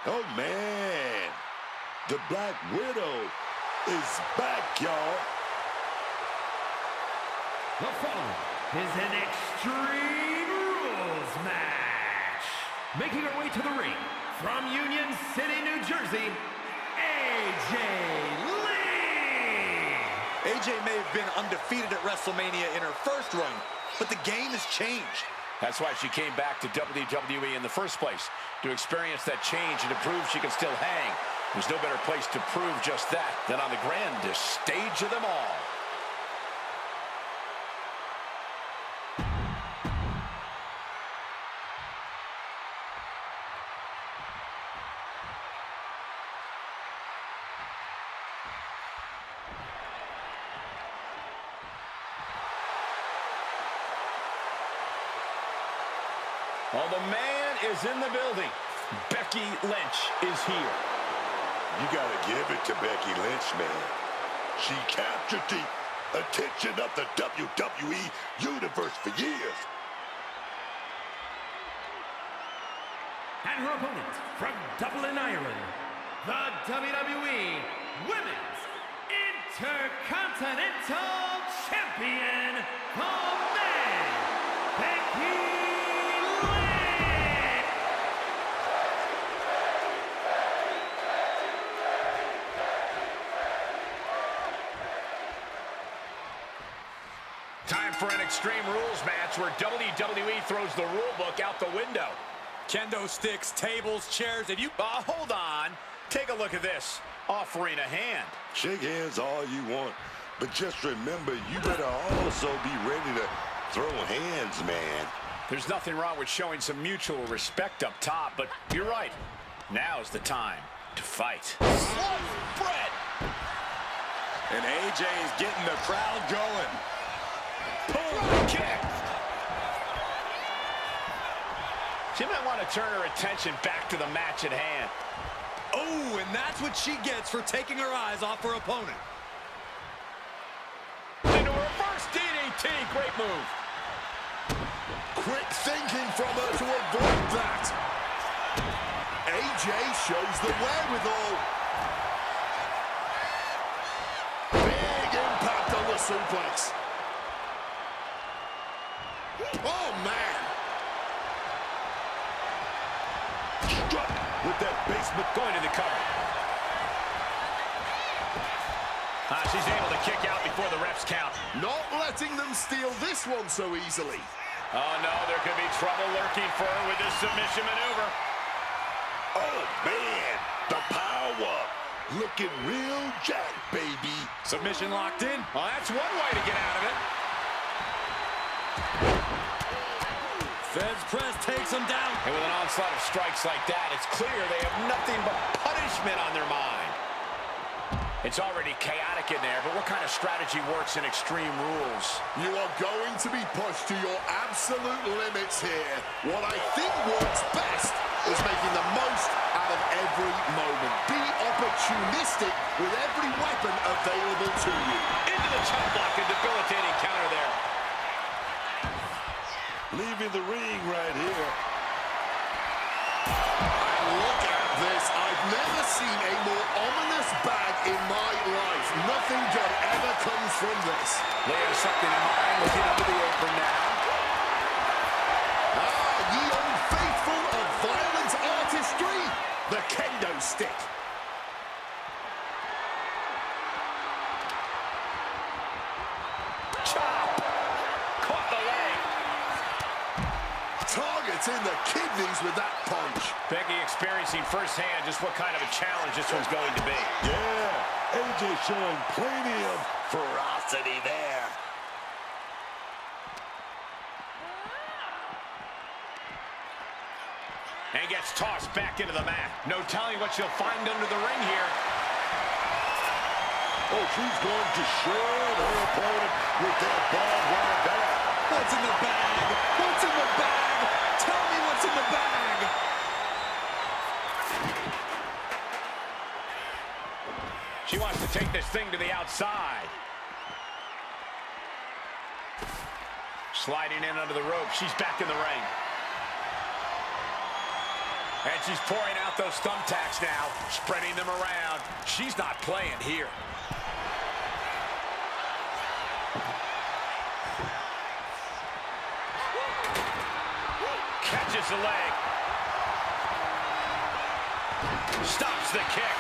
Oh, man. The Black Widow is back, y'all. The following is an Extreme Rules match. Making her way to the ring from Union City, New Jersey, AJ Lee. AJ may have been undefeated at Wrestlemania in her first run, but the game has changed. That's why she came back to WWE in the first place, to experience that change and to prove she can still hang. There's no better place to prove just that than on the grandest stage of them all. Well, the man is in the building. Becky Lynch is here. You gotta give it to Becky Lynch, man. She captured the attention of the WWE Universe for years. And her opponent from Dublin, Ireland, the WWE Women's Intercontinental Champion, the man, Becky Lynch. Time for an Extreme Rules match where WWE throws the rule book out the window. Kendo sticks, tables, chairs. If you... Hold on. Take a look at this. Offering a hand. Shake hands all you want, but just remember, you better also be ready to throw hands, man. There's nothing wrong with showing some mutual respect up top, but you're right. Now's the time to fight. Spread. And AJ is getting the crowd going. Boom, kick. She might want to turn her attention back to the match at hand. Oh, and that's what she gets for taking her eyes off her opponent. Into a reverse DDT. Great move. Quick thinking from her to avoid that. AJ shows the wherewithal. Big impact on the suplex. Oh, man. Struck with that basement. Going to the cover. She's able to kick out before the refs count. Not letting them steal this one so easily. Oh, no, there could be trouble lurking for her with this submission maneuver. Oh, man. The power. Looking real jacked, baby. Submission locked in. Well, that's one way to get out of it. Feds press takes him down. And with an onslaught of strikes like that, it's clear they have nothing but punishment on their mind. It's already chaotic in there, but what kind of strategy works in Extreme Rules? You are going to be pushed to your absolute limits here. What I think works best is making the most out of every moment. Be opportunistic with every weapon available to you. Into the chop block, a debilitating counter there. Leaving the ring right here. Look at this. I've never seen a more ominous bag in my life. Nothing good ever comes from this. They have something in mind, looking under the apron now. Ye old faithful of violent artistry, the kendo stick. Chop! Caught the leg. Targets in the kidneys with that punch. Becky experiencing firsthand just what kind of a challenge this one's going to be. Yeah, AJ showing plenty of ferocity there. And gets tossed back into the mat. No telling what she'll find under the ring here. Oh, she's going to shred her opponent with that barbed wire bag. What's in the bag? What's in the bag? Tell me what's in the bag. She wants to take this thing to the outside. Sliding in under the rope. She's back in the ring. And she's pouring out those thumbtacks now, spreading them around. She's not playing here. Catches the leg. Stops the kick.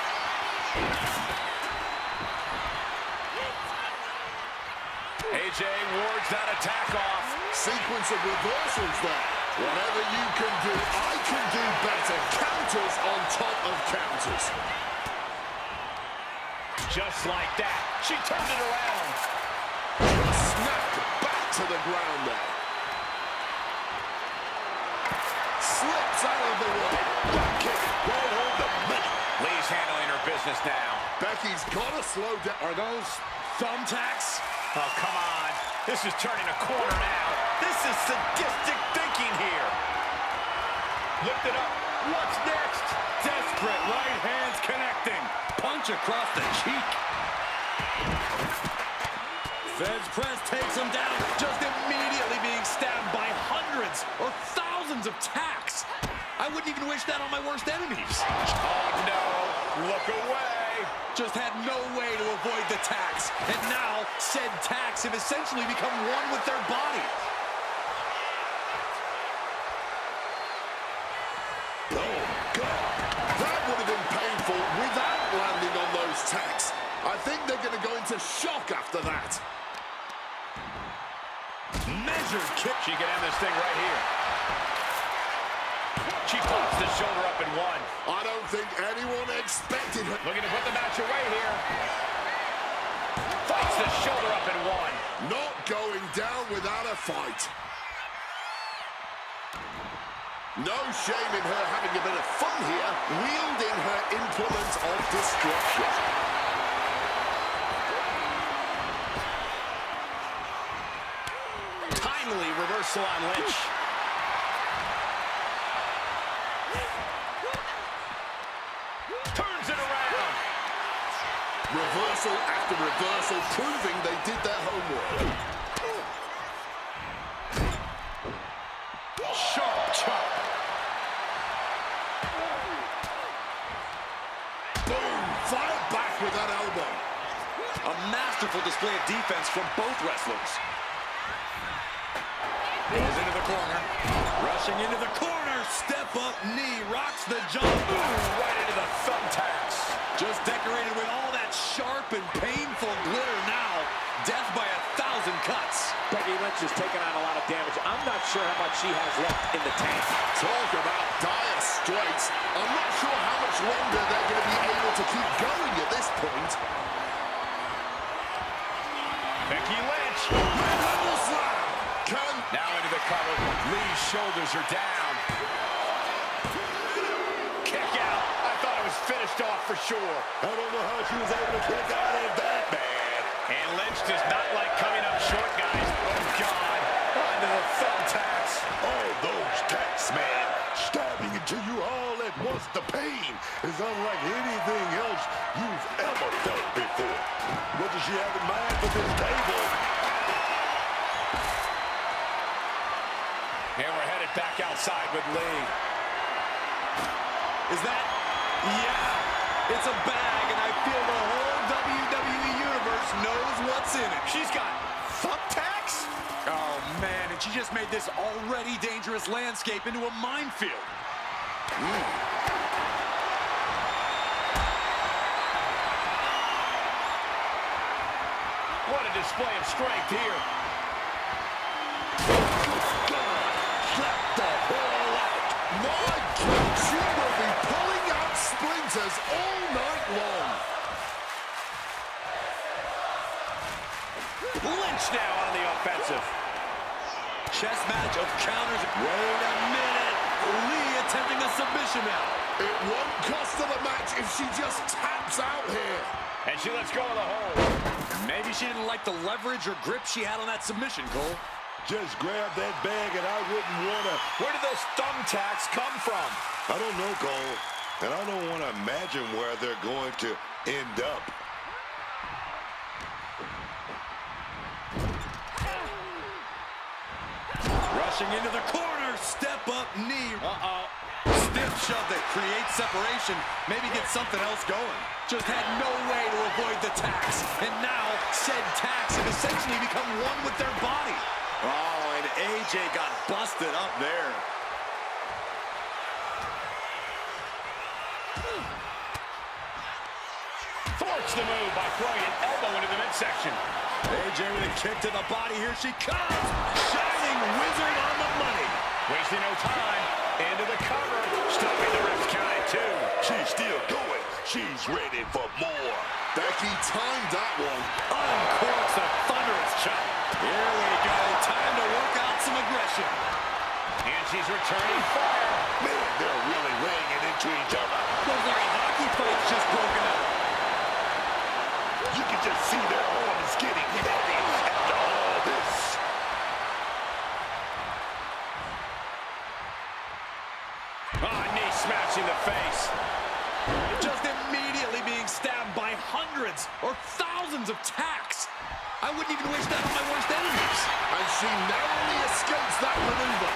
AJ wards that attack off. Sequence of reversals there. Whatever you can do, I can do better. Counters on top of counters. Just like that. She turned it around. Snapped back to the ground there. Slips out of the way. Back kick. Right on the minute. Lee's handling her business now. Becky's got to slow down. Are those thumbtacks? Oh, come on. This is turning a corner now. This is sadistic thinking here. Lift it up. What's next? Desperate right hands connecting. Punch across the cheek. Feds press takes him down. Just immediately being stabbed by hundreds or thousands of tacks. I wouldn't even wish that on my worst enemies. Oh, no. Look away. Just had no way to avoid the tacks. And now, said tacks have essentially become one with their body. Oh, God. That would have been painful without landing on those tacks. I think they're going to go into shock after that. Measured kick. She can end this thing right here. She pops the shoulder up and one. I don't think anyone expected her. Looking to put the match away here. Fights the shoulder up and one. Not going down without a fight. No shame in her having a bit of fun here, wielding her implement of destruction. Timely reversal on Lynch. Turns it around. Reversal after reversal, proving they did their homework. Sharp chop. Boom! Fired back with that elbow. A masterful display of defense from both wrestlers. Goes into the corner. Rushing into the corner. Step up knee. Rocks the jump. Ooh, right into the thumbtacks. Just decorated with all that sharp and painful glitter now. Death by 1,000 cuts. Becky Lynch has taken on a lot of damage. I'm not sure how much she has left in the tank. Talk about dire straits. I'm not sure how much longer they're going to be able to keep going at this point. Becky Lynch. Double slam. Now into the cover. Lee's shoulders are down. Kick out. I thought it was finished off for sure. I don't know how she was able to kick out of that, man. And Lynch does not like coming up short, guys. Oh, God. Onto the thumbtacks. Oh, those tacks, man. Stabbing into you all at once. The pain is unlike anything else you've ever felt before. What does she have in mind for this table? And we're headed back outside with Lee. Is that? Yeah. It's a bag, and I feel the whole WWE Universe knows what's in it. She's got thumbtacks? Oh, man, and she just made this already dangerous landscape into a minefield. What a display of strength here. My God, she will be pulling out splinters all night long. Lynch now on the offensive. Chess match of counters. Wait a minute. Lee attempting a submission now. It won't cost her the match if she just taps out here. And she lets go of the hold. Maybe she didn't like the leverage or grip she had on that submission, Cole. Just grab that bag and I wouldn't want to. Where did those thumbtacks come from? I don't know, Cole. And I don't want to imagine where they're going to end up. Rushing into the corner. Step up knee. stiff shove that creates separation, maybe get something else going. Just had no way to avoid the tax, and now said tax have essentially become one with their body. Oh, and AJ got busted up there. Thwarts the move by throwing an elbow into the midsection. AJ with a kick to the body. Here she comes. Shining Wizard on the money. Wasting no time. Into the cover. Stopping the ref's count at 2. She's still going. She's ready for more. Becky timed that one. Uncorks a thunderous chop. Here we go. Time to work out some aggression. And she's returning fire. Man, they're really laying it into each other. Looks like a hockey fight's just broken up. You can just see their arms getting heavy after all this. Knee smash in the face. Just immediately being stabbed by hundreds or thousands of tacks. I wouldn't even wish that on my worst enemies. And she narrowly escapes that maneuver.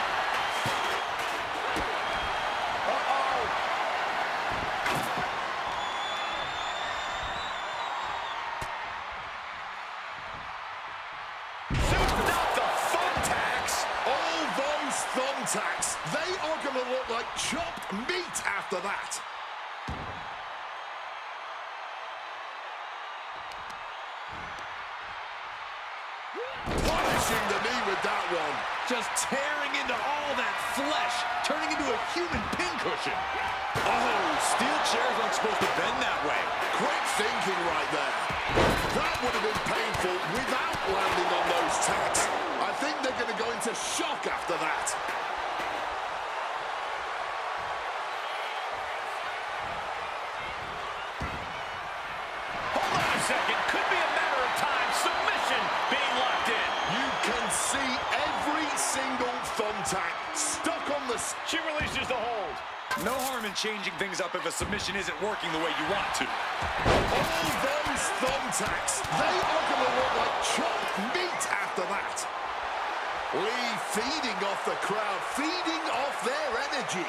Thumbtacks, they are going to look like chopped meat after that. Punishing the knee with that one. Just tearing into all that flesh, turning into a human pincushion. Oh, steel chairs aren't supposed to bend that way. Quick thinking right there. That would have been painful without landing on those tacks. I think they're going to go into shock after that. Second, could be a matter of time. Submission being locked in. You can see every single thumbtack stuck on the... She releases the hold. No harm in changing things up if a submission isn't working the way you want to. All those thumbtacks, they are going to look like chopped meat after that. Lee feeding off the crowd, feeding off their energy.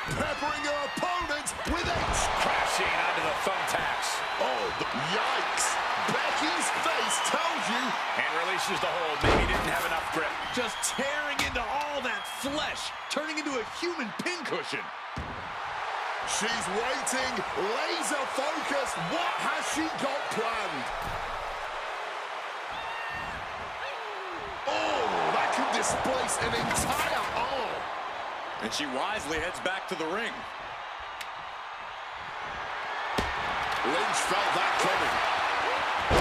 Peppering her opponent with H. Crashing onto the thumbtacks. Oh, yikes. Becky's face tells you. And releases the hold. Maybe didn't have enough grip. Just tearing into all that flesh, turning into a human pincushion. She's waiting, laser focused. What has she got planned? Oh, that could displace an entire arm. And she wisely heads back to the ring. Lynch felt that coming.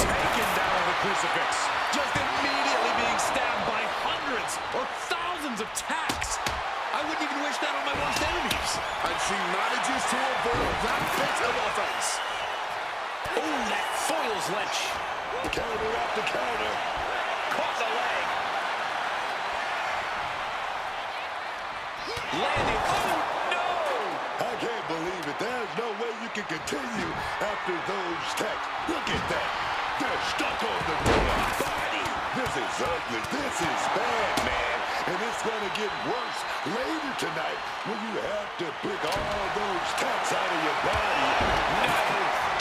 Taken down with a crucifix. Just immediately being stabbed by hundreds or thousands of tacks. I wouldn't even wish that on my worst enemies. And she manages to avoid that bit of offense. Oh, that foils Lynch. Counter after counter. Caught the leg. Landing. Oh, no! I can't believe it. There's no way you can continue after those tacks. Look at that. They're stuck on the body. This is ugly. This is bad, man. And it's going to get worse later tonight when you have to pick all those tacks out of your body. No!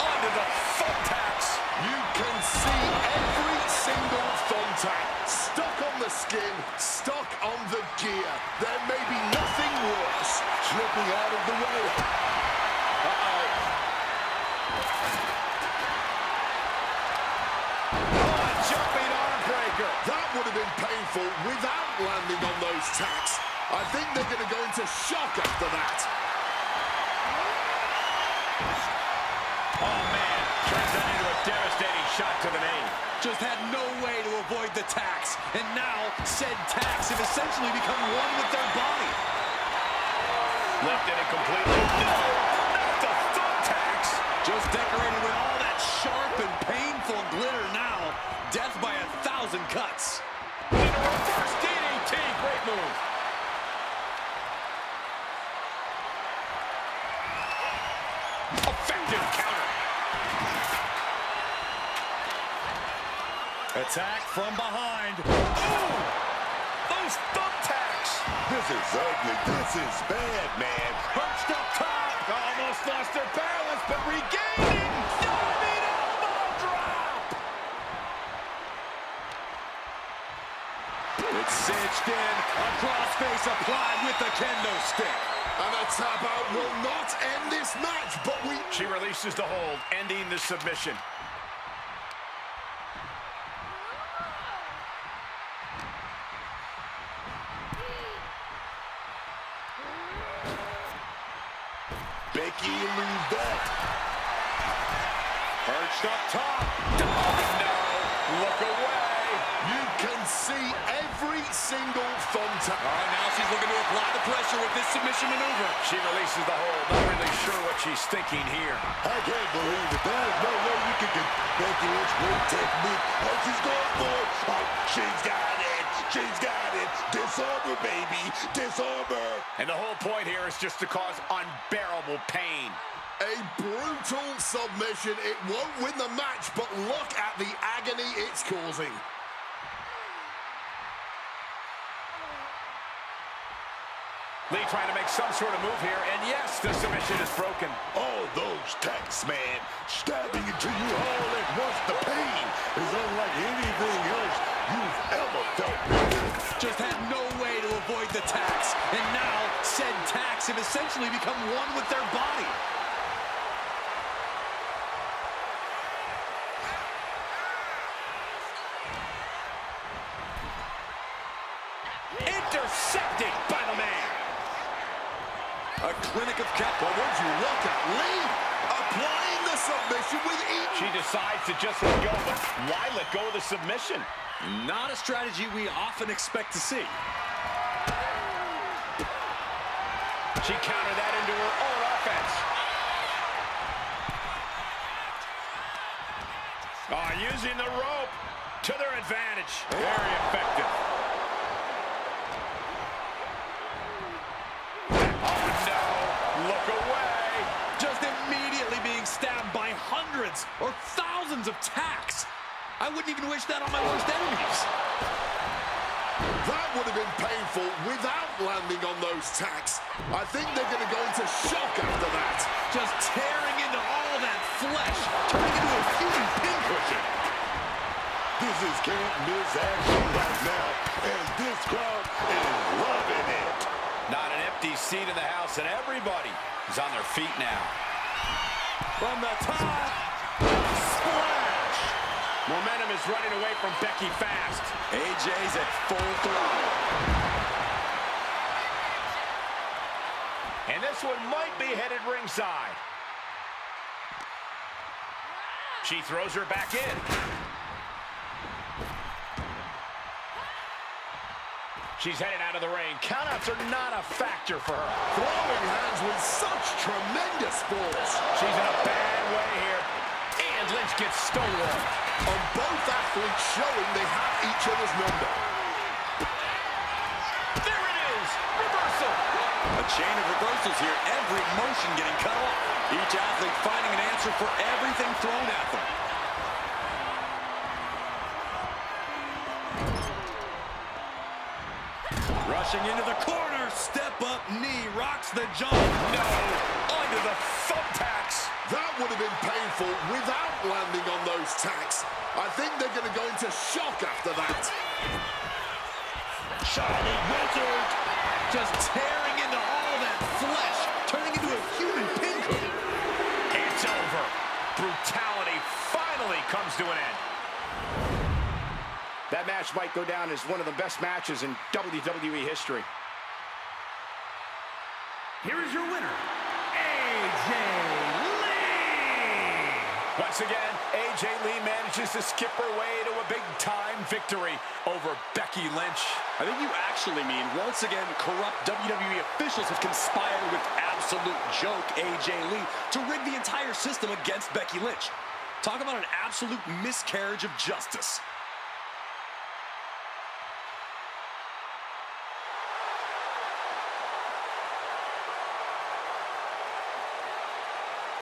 Onto the thumbtacks. You can see every single thumbtack stuck on the skin, stuck on the gear. There may be nothing worse. Slipping out of the way. Uh-oh. Oh, a jumping arm breaker. That would have been painful without landing on those tacks. I think they're going to go into shock after that. Oh, man. Turns that into a devastating shot to the knee. Just had no way to avoid the tacks. And now, said tacks have essentially become one with their body. Lifted it completely. No! Not the thumbtacks! Just decorated with all that sharp and painful glitter now. Death by 1,000 cuts. Into reverse DDT. Great move. Effective counter. Attack from behind. Oh! those thumbtacks. This is ugly. This is bad, man. Perched up top. Almost lost their balance, but regaining. Diving elbow drop. It's cinched in. A crossface applied with the kendo stick. And a tap out will not end this match, but She releases the hold, ending the submission. Becky lose that. Perched up top. Oh, no. Look away. You can see every single thumbtack. All right, now she's looking to apply the pressure with this submission maneuver. She releases the hold. Not really sure what she's thinking here. I can't believe it. There's no way you can get Becky Lynch. Great technique. Oh, she's going for it. Oh, she's got it. She's got it. Disarm her, baby. Disarm her. And the whole point here is just to cause unbearable pain. A brutal submission. It won't win the match, but look at the agony it's causing. Lee trying to make some sort of move here, and yes, the submission is broken. All those tacks, man, stabbing into you all at once. The pain is unlike anything else you've ever felt. Just had no way to avoid the tacks. And now, said tacks have essentially become one with their body. Intercepted by the man. A clinic of cat. But would you look at Lee applying the submission with each? She decides to just let go, but why let go of the submission? Not a strategy we often expect to see. She countered that into her own offense. Using the rope to their advantage. Very effective. Oh, no. Look away. Just immediately being stabbed by hundreds or thousands of tacks. I wouldn't even wish that on my worst enemies. That would have been painful without landing on those tacks. I think they're going to go into shock after that. Just tearing into all that flesh, turning into a human pincushion. This is can't miss action right now, and this crowd is loving it. Not an empty seat in the house, and everybody is on their feet now. From the top, splash. Momentum is running away from Becky fast. AJ's at full throttle. And this one might be headed ringside. She throws her back in. She's headed out of the ring. Countouts are not a factor for her. Throwing hands with such tremendous force. She's in a bad way here. And Lynch gets stonewalled. And both athletes showing they have each other's number. There it is. Reversal. A chain of reversals here. Every motion getting cut off. Each athlete finding an answer for everything thrown at them. Rushing into the corner. Step up knee. Rocks the jaw. No. Onto the thumbtacks. That would have been painful without landing on those tacks. I think they're going to go into shock after that. Charlotte Wizard. Just tearing into all that flesh. Turning into a human pincushion. It's over. Brutality finally comes to an end. That match might go down as one of the best matches in WWE history. Here is your winner, AJ Lee! Once again, AJ Lee manages to skip her way to a big-time victory over Becky Lynch. I think you actually mean, once again, corrupt WWE officials have conspired with absolute joke AJ Lee to rig the entire system against Becky Lynch. Talk about an absolute miscarriage of justice.